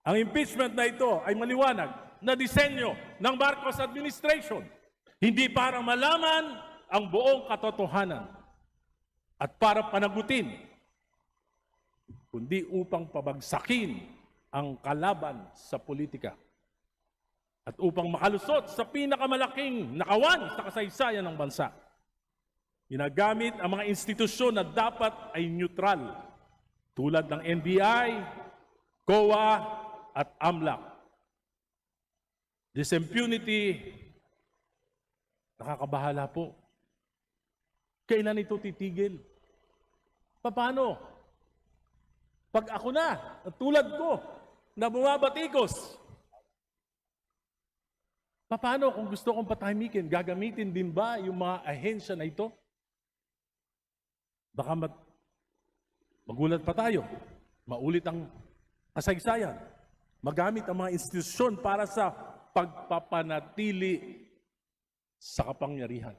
Ang impeachment na ito ay maliwanag na disenyo ng Marcos administration, hindi para malaman ang buong katotohanan at para panagutin, kundi upang pabagsakin ang kalaban sa politika at upang makalusot sa pinakamalaking nakawan sa kasaysayan ng bansa. Ginagamit ang mga institusyon na dapat ay neutral, tulad ng NBI, COA, at AMLAC. This impunity, nakakabahala po. Kailan ito titigil? Paano? Pag ako na, tulad ko, na bumabatikos, paano kung gusto kong patahimikin? Gagamitin din ba yung mga ahensya na ito? Baka magulat pa tayo. Maulit ang kasaysayan. Magamit ang mga institusyon para sa pagpapanatili sa kapangyarihan.